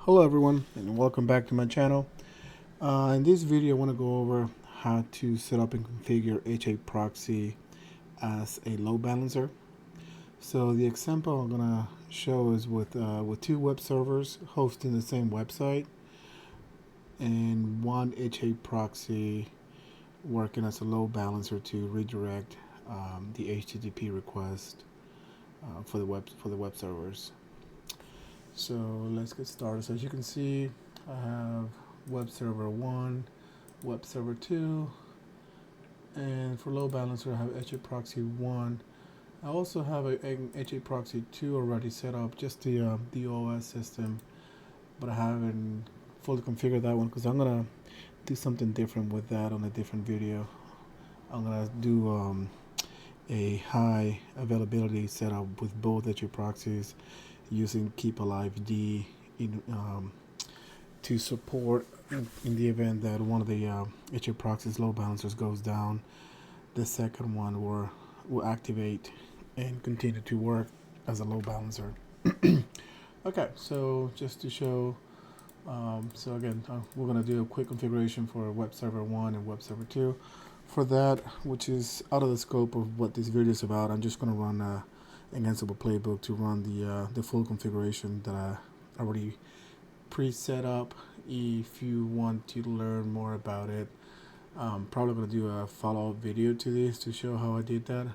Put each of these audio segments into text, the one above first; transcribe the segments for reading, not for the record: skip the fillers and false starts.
Hello everyone and welcome back to my channel. In this video I want to go over how to set up and configure HAProxy as a load balancer. So the example I'm going to show is with two web servers hosting the same website and one HAProxy working as a load balancer to redirect the HTTP request for the web servers. So let's get started. So as you can see, I have web server 1, web server 2, and for load balancer I have HAProxy 1. I also have a HAProxy 2 already set up, just the OS system, but I haven't fully configured that one because I'm gonna do something different with that on a different video. I'm gonna do a high availability setup with both HAProxys using Keep Alive D to support in the event that one of the HAProxy's load balancers goes down. The second one will activate and continue to work as a load balancer. Okay, so just to show, so again, we're going to do a quick configuration for web server 1 and web server 2. For that, which is out of the scope of what this video is about, I'm just going to run an Ansible playbook to run the full configuration that I already pre-set up. If you want to learn more about it, I'm probably going to do a follow-up video to this to show how I did that,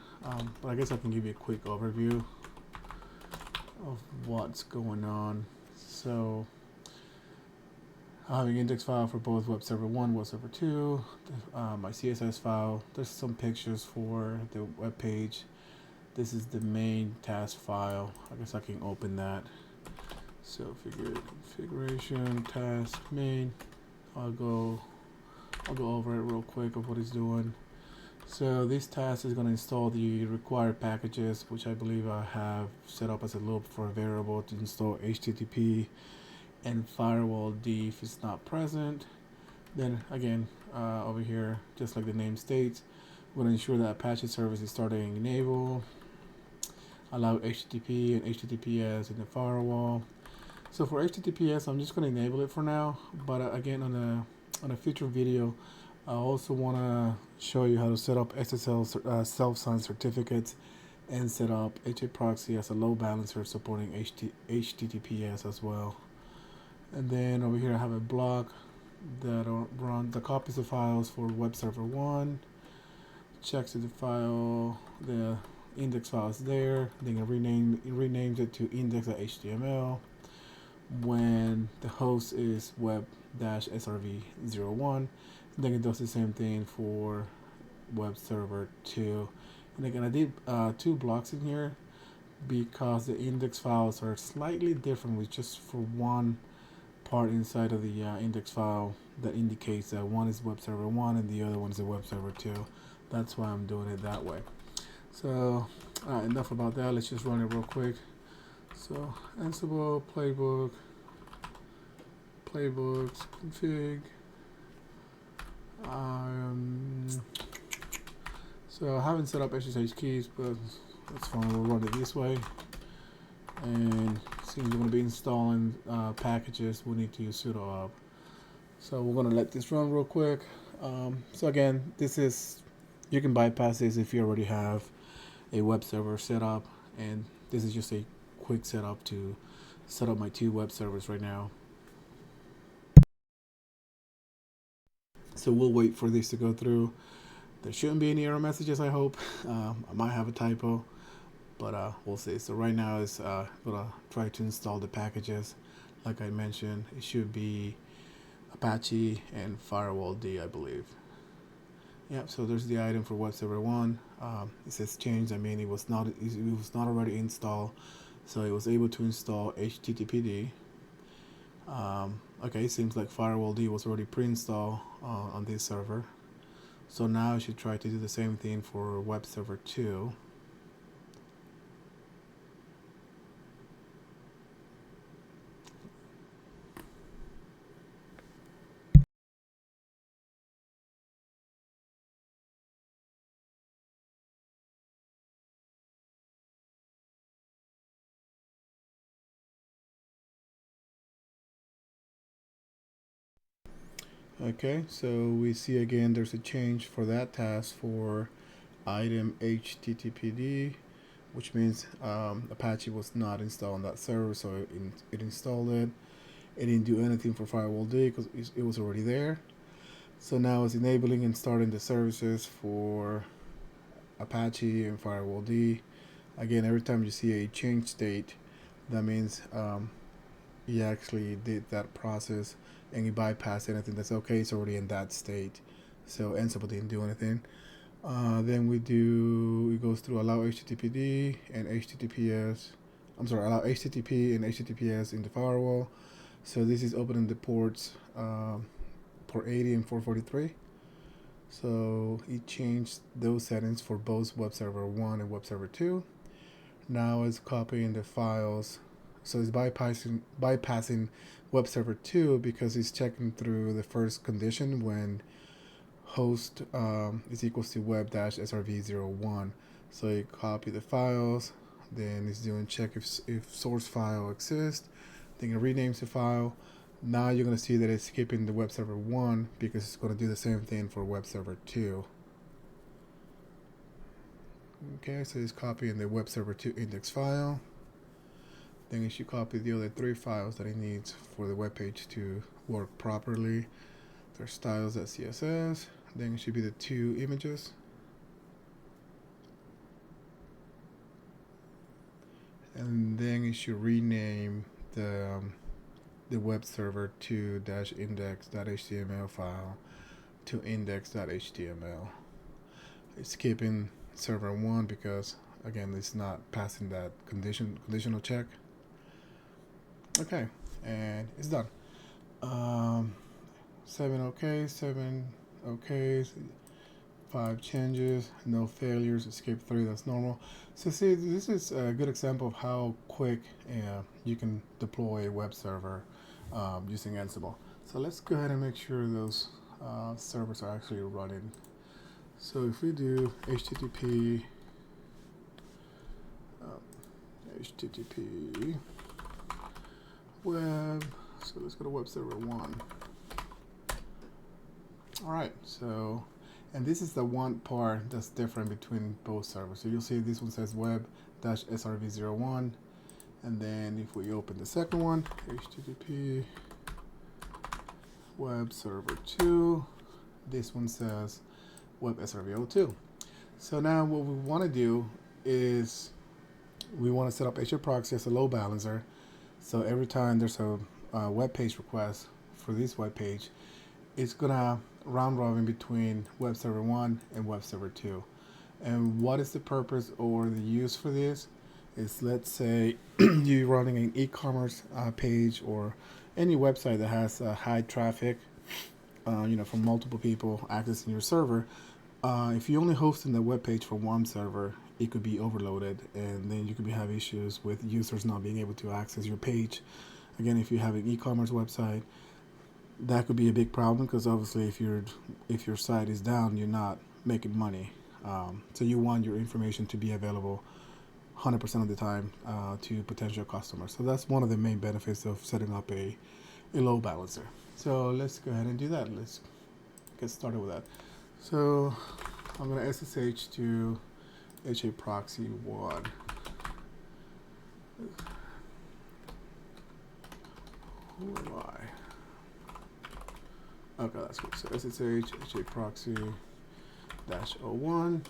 but I guess I can give you a quick overview of what's going on. So I have an index file for both web server 1, web server 2, my CSS file. There's some pictures for the web page. This is the main task file. I guess I can open that. So configuration task main. I'll go over it real quick of what it's doing. So this task is going to install the required packages, which I believe I have set up as a loop for a variable to install HTTP and firewall D if it's not present. Then again, over here, just like the name states, we're going to ensure that Apache service is starting enable, allow HTTP and HTTPS in the firewall. So for HTTPS, I'm just going to enable it for now, but again, on a future video, I also want to show you how to set up SSL self-signed certificates and set up HAProxy as a load balancer supporting HTTPS as well. And then over here I have a block that run the copies the files for web server 1, checks if the file, the index file is there, then it renames it to index.html. When the host is web-srv01, then it does the same thing for web server 2. And again, I did two blocks in here because the index files are slightly different, with just for one part inside of the index file that indicates that one is web server 1 and the other one is a web server 2. That's why I'm doing it that way. So enough about that. Let's just run it real quick. So Ansible playbooks config. So I haven't set up SSH keys, but that's fine. We'll run it this way. And since we're going to be installing packages, we need to use sudo up. So we're going to let this run real quick. So again, this is, you can bypass this if you already have a web server set up, and this is just a quick setup to set up my two web servers right now. So we'll wait for this to go through. There shouldn't be any error messages, I hope. I might have a typo, but we'll see. So right now is gonna try to install the packages. Like I mentioned, it should be Apache and Firewall D, I believe. Yep. So there's the item for web server 1. It says changed. I mean, it was not already installed, so it was able to install HTTPD. Okay, seems like Firewall D was already pre-installed on this server. So now I should try to do the same thing for web server 2. Okay, so we see again there's a change for that task for item HTTPD, which means Apache was not installed on that server, so it installed it. It didn't do anything for Firewall D because it was already there. So now it's enabling and starting the services for Apache and Firewall D. Again, every time you see a change state, that means you actually did that process and you bypass anything that's okay. It's already in that state. So Ansible didn't do anything. Then it goes through allow HTTPD and HTTPS. I'm sorry, allow HTTP and HTTPS in the firewall. So this is opening the ports, port 80 and 443. So it changed those settings for both web server 1 and web server 2. Now it's copying the files. So it's bypassing web server 2 because it's checking through the first condition when host is equals to web-srv01. So you copy the files, then it's doing check if source file exists, then it renames the file. Now you're going to see that it's skipping the web server 1 because it's going to do the same thing for web server 2. Okay, so it's copying the web server 2 index file. Then it should copy the other 3 files that it needs for the web page to work properly. There's styles.css. Then it should be the 2 images. And then it should rename the web server 2-index.html file to index.html. It's skipping server 1 because again it's not passing that conditional check. Okay, and it's done. 7 okay, 7 okay, 5 changes, no failures, escape 3, that's normal. So see, this is a good example of how quick you can deploy a web server using Ansible. So let's go ahead and make sure those servers are actually running. So if we do HTTP web, so let's go to web server 1. All right, so, and this is the one part that's different between both servers. So you'll see this one says web-srv01, and then if we open the second one, HTTP web server 2, this one says web-srv02. So now what we want to do is we want to set up HAProxy as a load balancer. So every time there's a web page request for this web page, it's gonna round robin between web server 1 and web server 2. And what is the purpose or the use for this? Is let's say you're running an e-commerce page or any website that has high traffic, from multiple people accessing your server. If you only hosting the web page for one server, it could be overloaded, and then you could have issues with users not being able to access your page. Again, if you have an e-commerce website, that could be a big problem because obviously if your site is down, you're not making money. So you want your information to be available 100% of the time to potential customers. So that's one of the main benefits of setting up a load balancer. So let's go ahead and do that. Let's get started with that. So I'm going to SSH to HAProxy1. Who am I? Okay, that's good. So SSH HAProxy-01.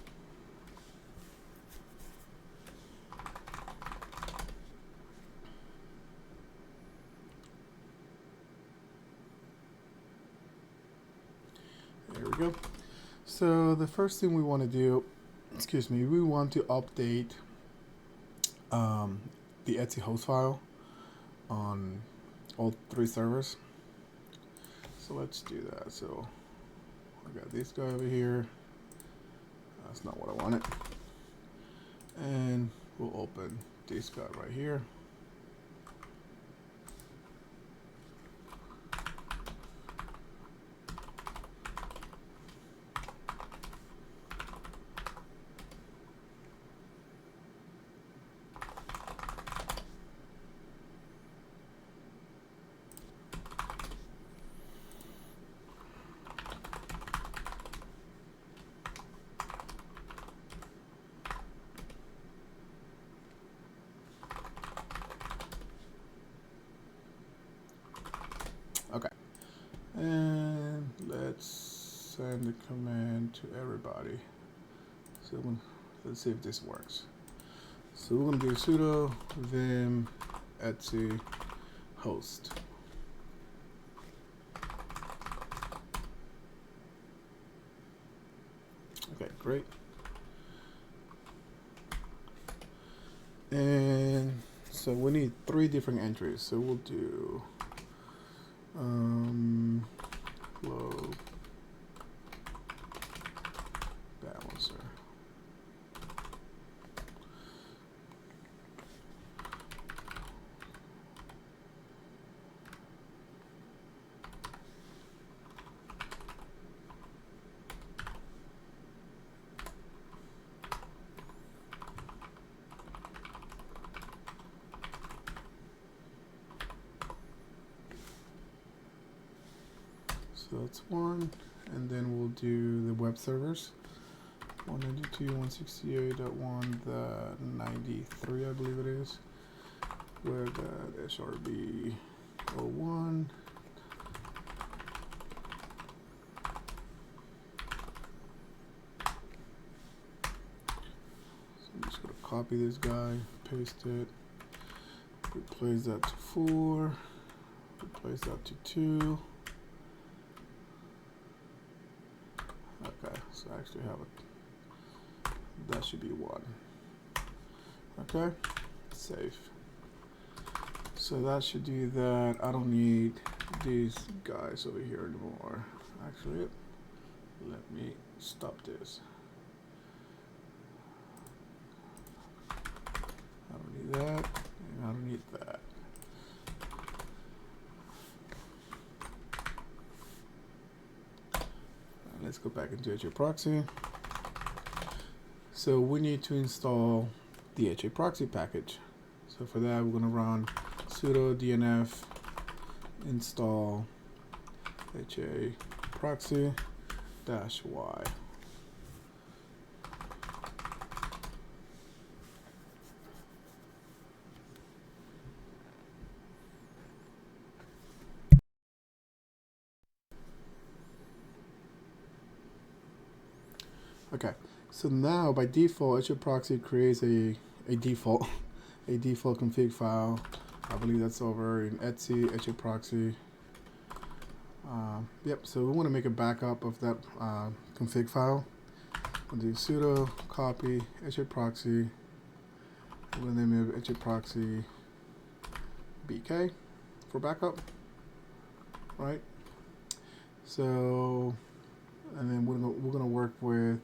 There we go. So the first thing we want to do, we want to update the etc host file on all 3 servers. So let's do that. So I got this guy over here. That's not what I wanted. And we'll open this guy right here. Okay. And let's send the command to everybody. So let's see if this works. So we're going to do sudo vim etc host. Okay, great. And so we need 3 different entries. So we'll do load balancer. So that's 1, and then we'll do the web servers. 192.168.1.93, I believe it is. Web.srb01. So I'm just going to copy this guy, paste it, replace that to 4, replace that to 2. Okay, so I actually have it. That should be 1. Okay, save. So that should do that. I don't need these guys over here anymore. Actually, let me stop this. I don't need that, and I don't need that. Let's go back into HAProxy. So we need to install the HAProxy package. So for that, we're going to run sudo dnf install HAProxy-y. Okay, so now by default, HAProxy creates a default config file. I believe that's over in etc HAProxy. Yep, so we want to make a backup of that config file. We'll do sudo copy HAProxy. We'll name it HAProxy BK for backup, right? So, and then we're gonna work with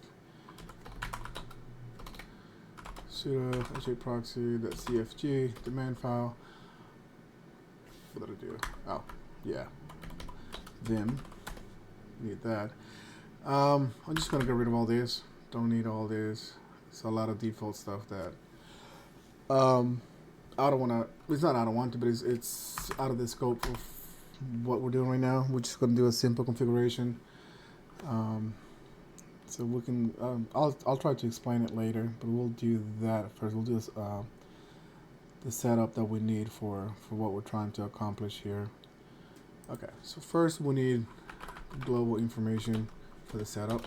sudo HAProxy.cfg demand file. What did I do? Oh, yeah, vim. Need that. I'm just gonna get rid of all this. Don't need all this. It's a lot of default stuff that I don't want to. It's not I don't want to, but it's out of the scope of what we're doing right now. We're just gonna do a simple configuration. So we can. I'll try to explain it later, but we'll do that first. We'll do this, the setup that we need for what we're trying to accomplish here. Okay. So first we need global information for the setup.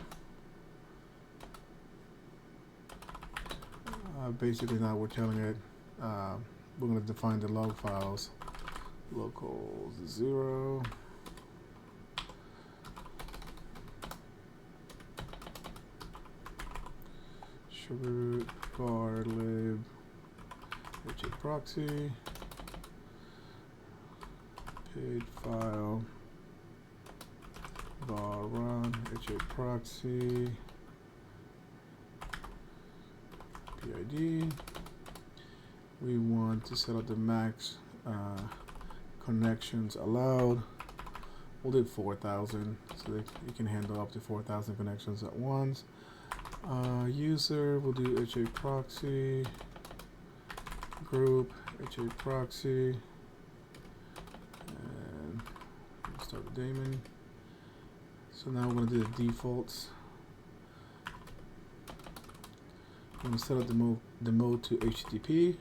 Basically now we're telling it we're going to define the log files. Local 0. Root var lib HAProxy page file var run HAProxy PID. We want to set up the max connections allowed. We'll do 4,000 so that you can handle up to 4,000 connections at once. User, we'll do HAProxy group HAProxy and start the daemon. So now we're going to do the defaults. I'm going to set up the mode to HTTP.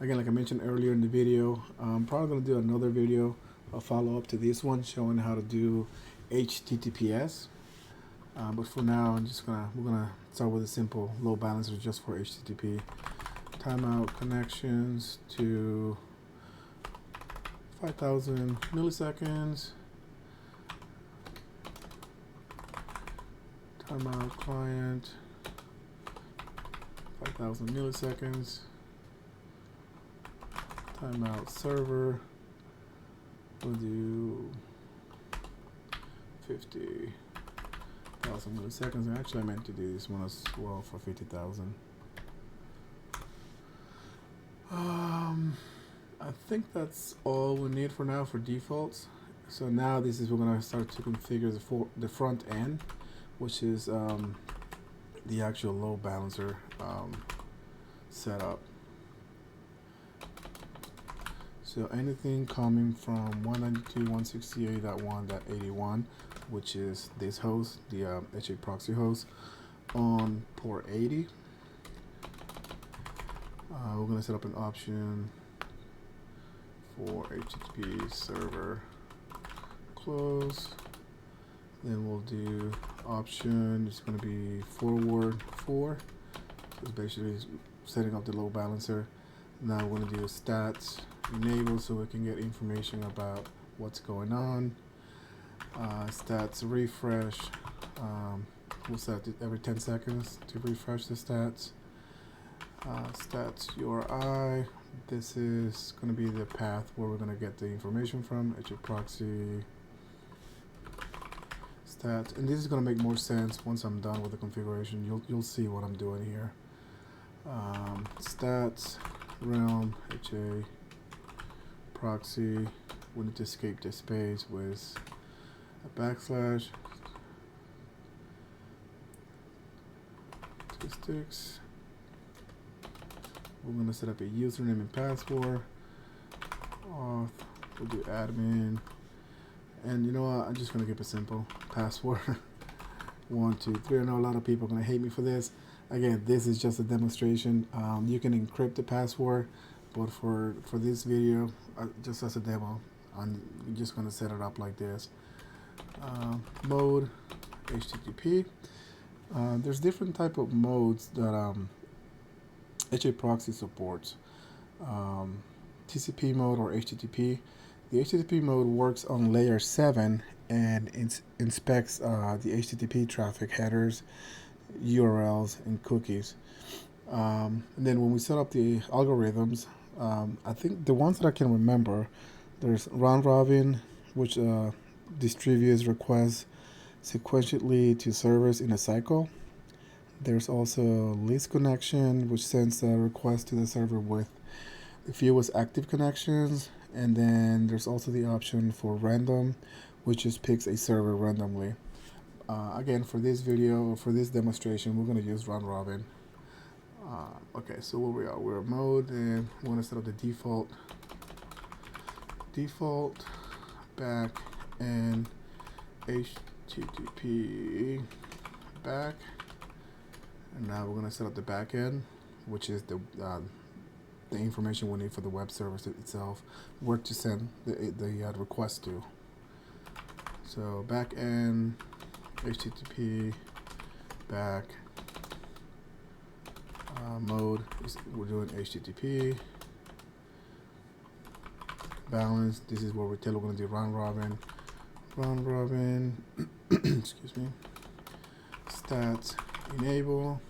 Again, like I mentioned earlier in the video, I'm probably going to do another video a follow-up to this one showing how to do HTTPS. But for now, we're gonna start with a simple load balancer just for HTTP. Timeout connections to 5,000 milliseconds. Timeout client 5,000 milliseconds. Timeout server. We'll do 50,000 milliseconds. Actually, I meant to do this one as well for 50,000. I think that's all we need for now for defaults. So now we're gonna start to configure the front end, which is the actual load balancer setup. So anything coming from 192.168.1.81, which is this host, the HAProxy host, on port 80. We're going to set up an option for HTTP server close. Then we'll do option, it's going to be forward 4. It's basically setting up the load balancer. Now we're going to do stats enable so we can get information about what's going on. Stats refresh. We'll set it every 10 seconds to refresh the stats. Stats URI. This is going to be the path where we're going to get the information from. HAProxy stats, and this is going to make more sense once I'm done with the configuration. You'll see what I'm doing here. Stats realm HAProxy. We need to escape this space with a backslash. Statistics. We're going to set up a username and password. Auth. We'll do admin. And you know what? I'm just going to keep it simple. Password 1, 2, 3. I know a lot of people are going to hate me for this. Again, this is just a demonstration. You can encrypt the password, but for this video, just as a demo, I'm just going to set it up like this. Mode HTTP. There's different type of modes that HAProxy supports. TCP mode or HTTP. The HTTP mode works on layer 7 and inspects the HTTP traffic headers, URLs, and cookies. And then when we set up the algorithms, I think the ones that I can remember, there's round robin, which distributes requests sequentially to servers in a cycle. There's also least connection, which sends a request to the server with the fewest active connections. And then there's also the option for random, which just picks a server randomly. Again, for this video, for this demonstration, we're going to use round robin. Okay, so where we are, we're in mode, and we're going to set up the default back and HTTP back. And now we're going to set up the back end, which is the information we need for the web service itself, where to send the request to. So back end, HTTP back, mode we're doing HTTP. Balance, this is what we're going to do round robin. Excuse me. Stats enable.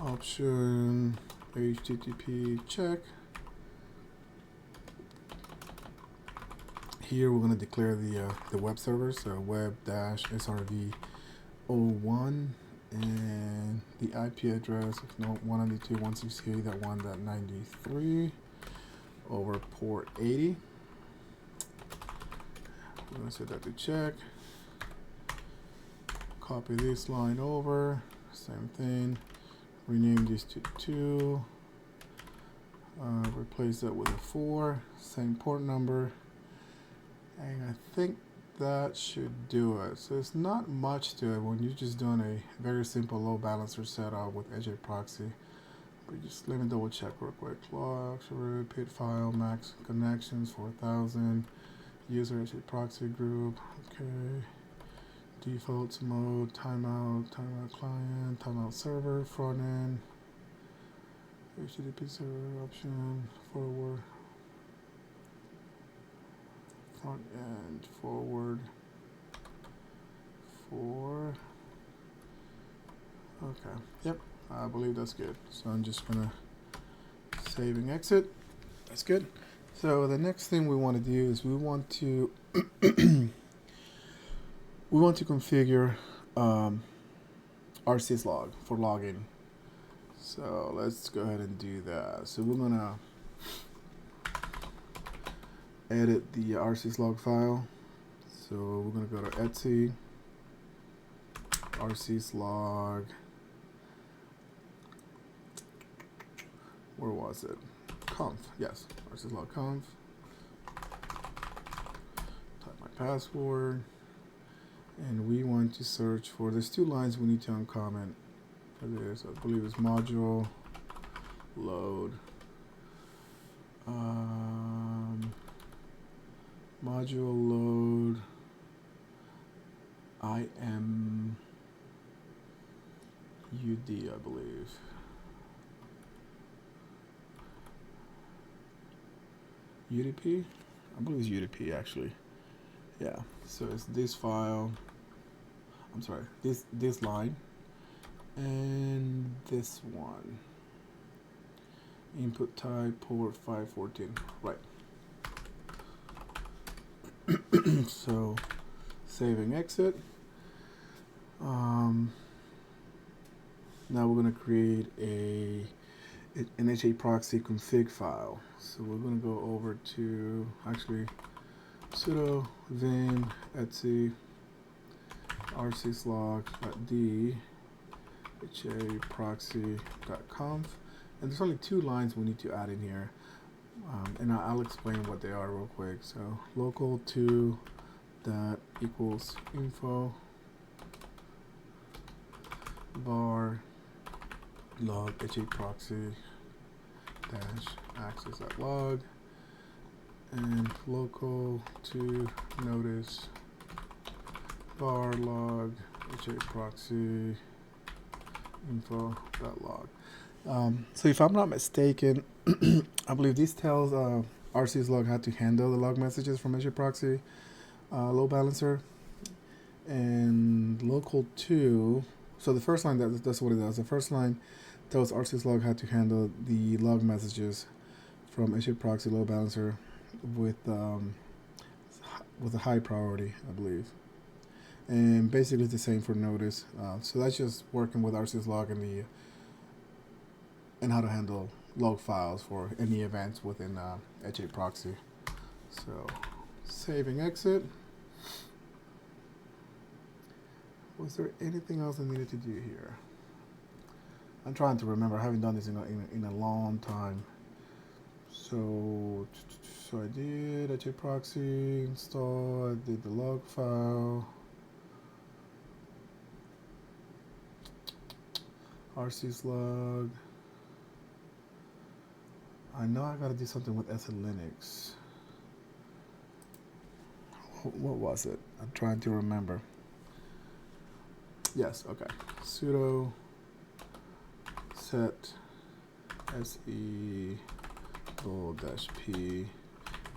Option HTTP check. Here we're going to declare the web server, so web-srv01, and the IP address of 192.168.1.93 over port 80. We're going to set that to check. Copy this line over, same thing. Rename this to 2. Replace that with a 4. Same port number. And I think that should do it. So it's not much to it when you're just doing a very simple load balancer setup with HAProxy. But just let me double check real quick. Clocks, repeat file, max connections 4000, user HAProxy group, okay. Defaults mode, timeout client, timeout server, front end, HTTP server option, forward, front end, forward, okay, yep, I believe that's good. So I'm just gonna save and exit. That's good. So the next thing we want to do is we want to configure RCS log for login. So let's go ahead and do that. So we're gonna edit the RCS log file. So we're gonna go to Etsy, RCS log. Where was it? Conf. Yes, RCS log conf. Type my password. And we want to search for, there's two lines we need to uncomment for this. I believe it's module load. Module load IMUD, I believe. UDP? I believe it's UDP actually. Yeah, so it's this file, I'm sorry, this line and this one. Input type port 514, right. So saving exit. Now we're going to create an HAProxy config file. So we're going to go over to, actually, sudo vim etsy rcslog.d haproxy.conf, and there's only two lines we need to add in here, and I'll explain what they are real quick. So local 2 that equals info var log haproxy dash access.log, and local to notice var log haproxy info.log. So if I'm not mistaken, I believe this tells RCS log how to handle the log messages from HAProxy load balancer, and local 2. So the first line, that's what it does. The first line tells RCS log how to handle the log messages from HAProxy load balancer with a high priority, I believe. And basically it's the same for notice. So that's just working with RCS log and how to handle log files for any events within HAProxy. So saving exit. Was there anything else I needed to do here? I'm trying to remember. I haven't done this in a long time. So I did HAProxy install. I did the log file. RCS log. I know I gotta do something with SLinux. What was it? I'm trying to remember. Yes, okay. Sudo set se -p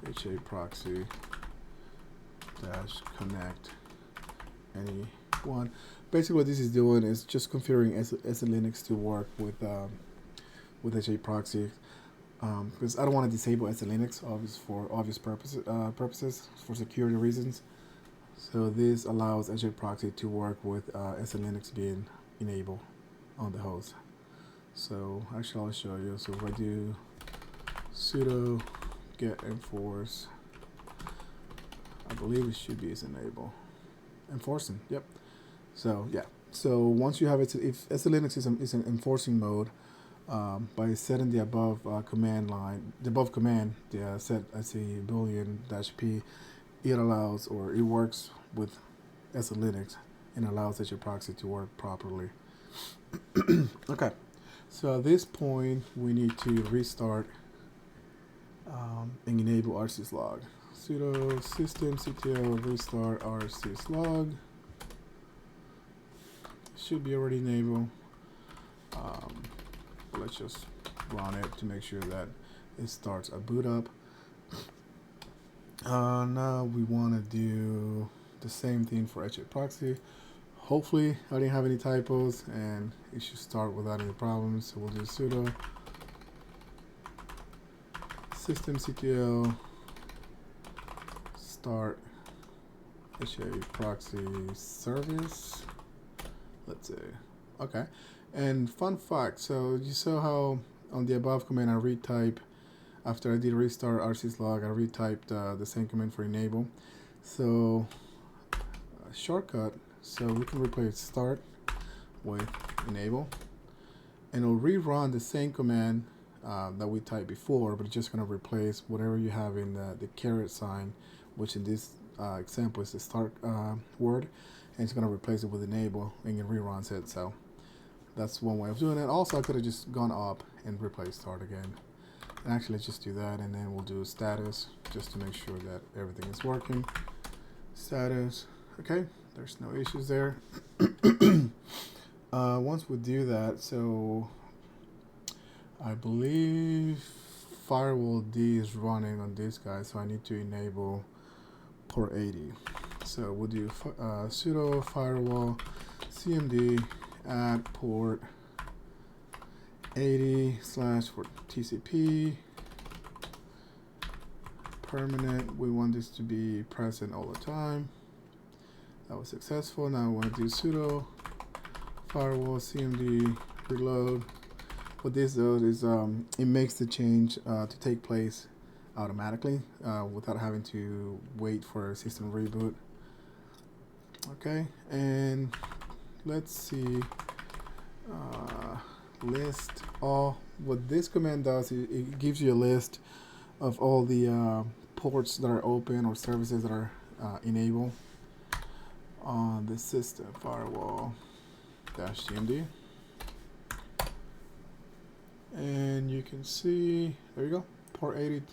HAProxy -connect any1. Basically, what this is doing is just configuring SLinux to work with HAProxy. Because I don't want to disable SLinux for obvious purposes, for security reasons. So this allows HAProxy to work with SLinux being enabled on the host. So actually I'll show you. So if I do sudo get enforce, I believe it should be enable. Enforcing, yep. So yeah. So once you have it, if SLinux is in enforcing mode, by setting the above command line, the above command, the set boolean -p, it allows, or it works with as a Linux and allows HAProxy to work properly. Okay, so at this point we need to restart and enable rsyslog. Sudo systemctl restart rsyslog. Should be already enabled. Let's just run it to make sure that it starts a boot up. Now we want to do the same thing for HAProxy. Hopefully I didn't have any typos and it should start without any problems. So we'll do sudo systemctl start HAProxy service. Let's see. Okay. And fun fact, so you saw how on the above command I retype, after I did restart rsyslog, I retyped the same command for enable. So shortcut, so we can replace start with enable, and it'll rerun the same command that we typed before, but it's just going to replace whatever you have in the caret sign, which in this example is the start word, and it's going to replace it with enable, and it reruns it. So that's one way of doing it. Also, I could have just gone up and replaced start again. And actually, let's just do that, and then we'll do status just to make sure that everything is working. Status, okay, there's no issues there. Once we do that, so I believe firewall D is running on this guy, so I need to enable port 80. So we'll do sudo firewall cmd add port 80 / for TCP permanent. We want this to be present all the time. That was successful. Now we want to do sudo firewall cmd reload. What this does is it makes the change to take place automatically without having to wait for a system reboot. Okay, and let's see, list all. What this command does, it gives you a list of all the ports that are open or services that are enabled on the system. Firewall -cmd, and you can see, there you go, port 80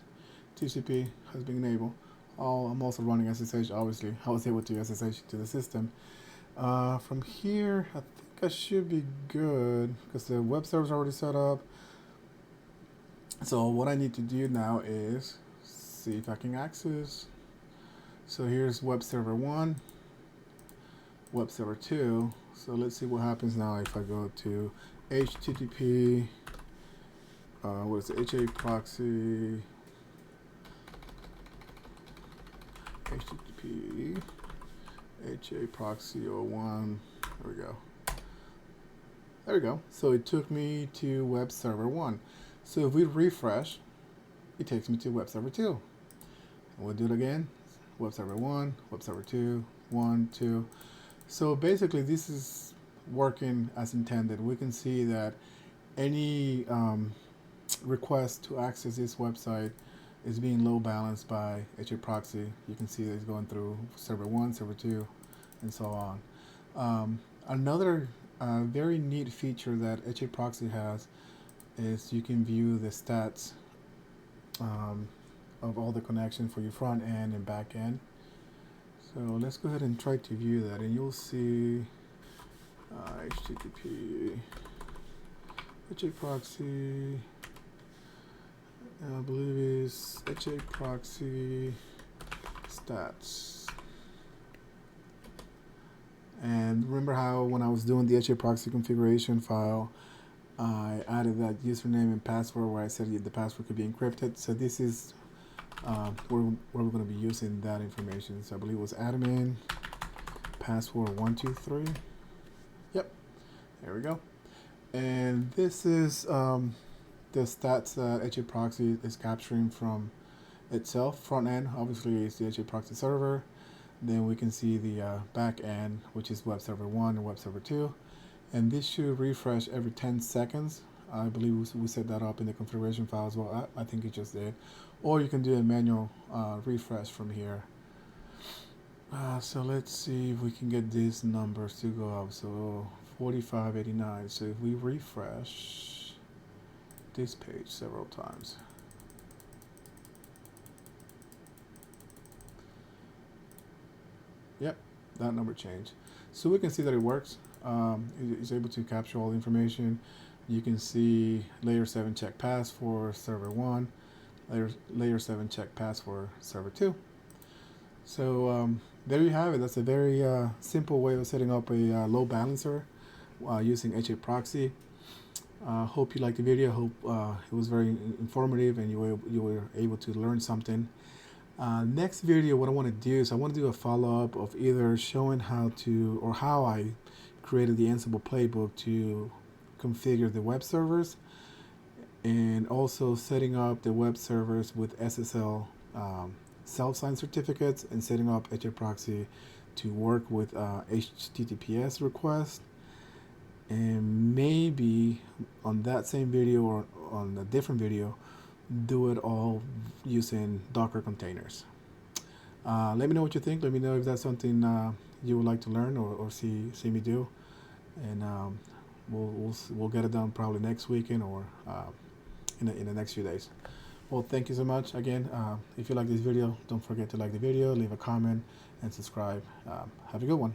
TCP has been enabled. I'm also running SSH, obviously. I was able to SSH to the system. From here, I think I should be good because the web server is already set up. So what I need to do now is see if I can access. So here's web server 1, web server 2. So let's see what happens now if I go to HTTP, what is it, HAProxy, HTTP, HAProxy 01, there we go. There we go. So it took me to web server 1. So if we refresh, it takes me to web server 2. And we'll do it again. Web server 1, web server 2, 1, 2. So basically this is working as intended. We can see that any request to access this website is being load balanced by HAProxy. You can see that it's going through server 1, server 2, and so on. Another very neat feature that HAProxy has is you can view the stats of all the connections for your front end and back end. So let's go ahead and try to view that, and you'll see HTTP, HAProxy, I believe is HAProxy stats. And remember how when I was doing the HAProxy configuration file, I added that username and password where I said the password could be encrypted. So this is where we're going to be using that information. So I believe it was admin password 123. Yep, there we go. And this is the stats that HAProxy is capturing from itself. Front end obviously is the HAProxy server. Then we can see the back end, which is web server 1 and web server 2. And this should refresh every 10 seconds. I believe we set that up in the configuration file as well. I think it just did. Or you can do a manual refresh from here. So let's see if we can get these numbers to go up. So 4589. So if we refresh this page several times, yep, that number changed. So we can see that it works. It's able to capture all the information. You can see layer 7 check pass for server 1, layer 7 check pass for server 2. So there you have it. That's a very simple way of setting up a load balancer using HAProxy. Hope you liked the video. Hope it was very informative and you were able to learn something. Next video, what I want to do is I want to do a follow-up of either showing how to or how I created the Ansible playbook to configure the web servers, and also setting up the web servers with SSL self-signed certificates, and setting up HAProxy to work with HTTPS requests. And maybe on that same video or on a different video, do it all using Docker containers. Let me know what you think. Let me know if that's something you would like to learn or see me do, and we'll get it done probably next weekend or in the next few days. Well, thank you so much again. If you like this video, don't forget to like the video, leave a comment, and subscribe. Have a good one.